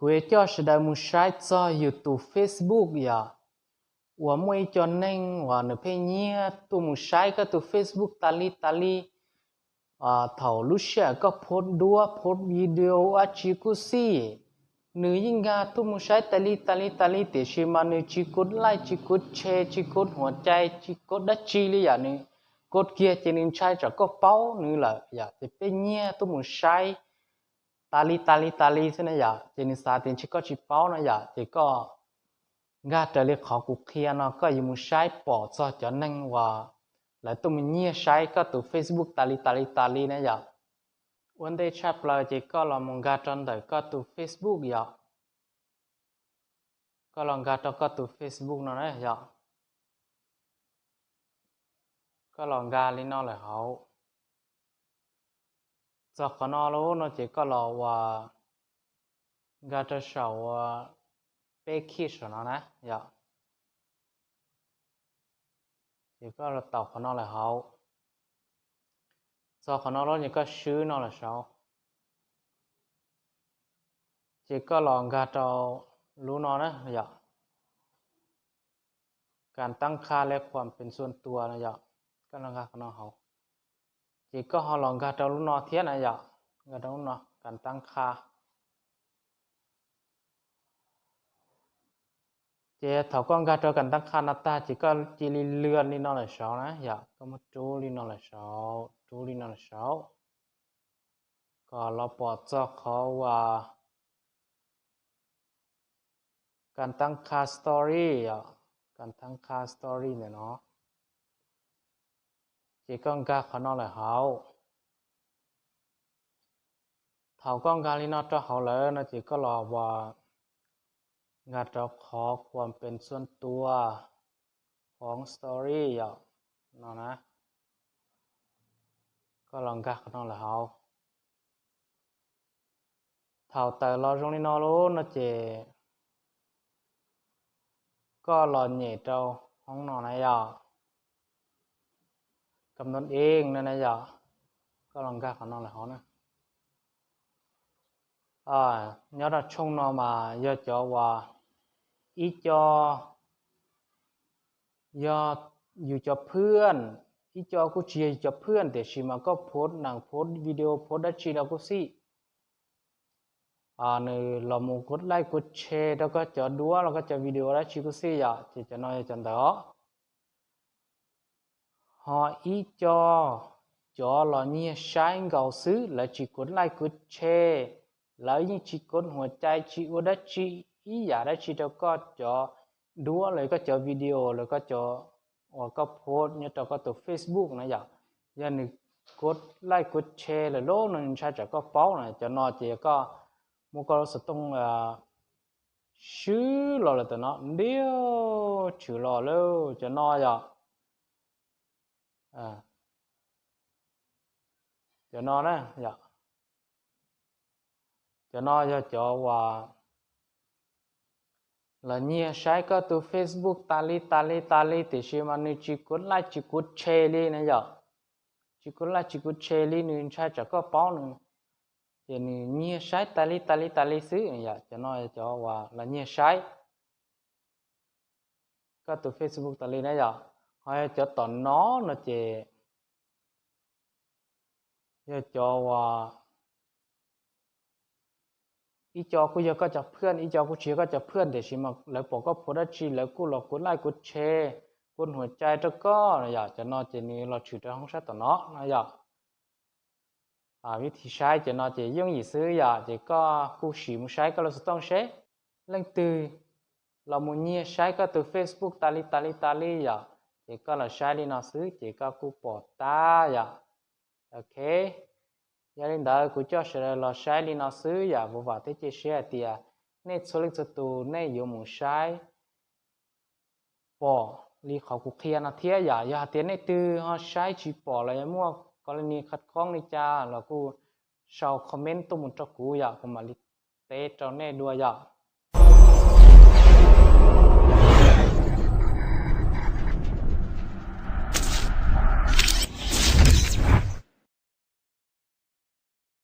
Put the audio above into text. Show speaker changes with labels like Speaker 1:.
Speaker 1: กูจะ是在木晒在 YouTube Facebook 呀，我没叫恁我那配呢，都木晒个都 Facebook ตาลีthầu lúc xưa có post đua post video à chỉ có gì nữยิ่งกาทุกมุใช้ตาลีแต่ชิมาnữ chỉกดไลค์chỉกดแชร์chỉกดหัวใจchỉกดดัชชีเลยอย่างนึงกดเกียร์จะนึงใช้จะก็เป้านึงละอย่าจะเป็นเนี่ยทุกมุใช้ตาลีใช่ไหมอย่าจะนึงสาธิตchỉก็chỉเป้านะอย่าจะก็งาจะเรียกขอกุเคียนะก็ยังมุใช้ปอดจะนั่งว่าแล้วตัวมันเนี่ยใช้ก็ตัว Facebook ตาลีนะอย่าวันเดย์ชับเลยจะก็ลองมองการจันแต่ก็ตัว Facebook อย่าก็ลองการจันก็ตัว Facebook นั่นแหละอย่าก็ลองการลิ้นนอเลยเขาจากขนอรู้นะจะก็ลองว่าการจะเช่าเป๊กคิชนะอย่าจะก็เราต่อขนอเลยเขาจากขนอรู้จะก็ชื่อนอเลยเขาจะก็ลองการจะรู้นอนะอย่าการตั้งค่าและความเป็นส่วนตัวนะอย่าก็ลองการขนอเขาจะก็เขาลองการจะรู้นอเทียนะอย่าการรู้นอการตั้งค่าเจ้าถ้าก้องการจะกันตั้งค่านาตาจะก็จีรีเลือนนี่นอเลยเขานะอย่าก็มาจูรีนอเลยเขาก็เราปลดจากเขาว่าการตั้งค่าสตอรี่การตั้งค่าสตอรี่เนี่ยเนาะจีก้องการเขานอเลยเขาถ้าก้องการลีนอจะเขาเลยนะจีก็รอว่างานเราขอความเป็นส่วนตัวของสตอรี่เนาะนะก็ลองการเขานอเลยเขาถ้าแต่เราตรงนี้นอรู้นะจีก็รอเหนี่ยเจ้าห้องนอนนะกำหนดเองนะก็ลองการเขานอนเลยเขานะnhớ là trong nó mà giờ choว่าอีจออยู่จอเพื่อนอีจอกูเชียร์จอเพื่อนแต่ชิมาก็โพสหนังโพสวิดีโอโพสดัชชีแล้วก็สิเนี่ยเราโมกดไลค์กดแชร์แล้วก็จะดูแล้วก็จะวิดีโอดัชชีก็สิจะน้อยจังเด้ออีจอเราเนี่ยใช้เงาซื้อแล้วchỉกดไลค์กดแชร์แล้วยิ่งchỉกดหัวใจchỉกดดัชชีอย่าดัชชีแล้วก็จะดูเลยก็จะวิดีโอแล้วก็จะก็โพสเนี่ยจะก็ตัว Facebook นะอย่างนี้กดไลค์กดแชร์เลยโลนึงใช่จะก็เป้านะจะนอจะก็มันก็จะต้องชื่อเราเลยแต่เนาะเดียวชื่อเราแล้วจะนอจะนอนะจะนอจะว่าlà nhiều sai có từ Facebook tali thì xem mà nếu chỉ code like chỉ code share đi này chỉ code like chỉ code share đi nên sai chắc có bao nữa thì nhiều sai tali xứ cho nói choว่าlà nhiều sai có từ Facebook tali này hay cho tận nó chỉ choว่าอีจอกูยังก็จะเพื่อนอีจอกูเชียร์ก็จะเพื่อนแต่ชิมาแล้วบอกก็โพสต์ชีแล้วกูหลอกกดไลค์กดแชร์กดหัวใจแล้วก็จะนอเจนี้เราถือในห้องแชทต่อเนาะวิธีใช้จะนอจะย่งอีซื้อจะก็กูฉีมใช้ก็เราต้องใช้เรื่องตือเราโมเนียใช้ก็ตัว Facebook ตาลีจะก็เราใช้ลีนอซื้อจะก็กูปอดตาโอเคgiờ đến đó cũng cho sẽ là sai đi nó xứ vô vào thế chia sẻ thì nên số lượng tu nên dùng một sai bỏ đi khảo cuộc kia nó thiệt giờ tiền này từ họ sai chỉ bỏ lại mua có lần này khát khoang đi cha là cô sau comment tôi muốn cho cô cũng mà đi tết cho nên đua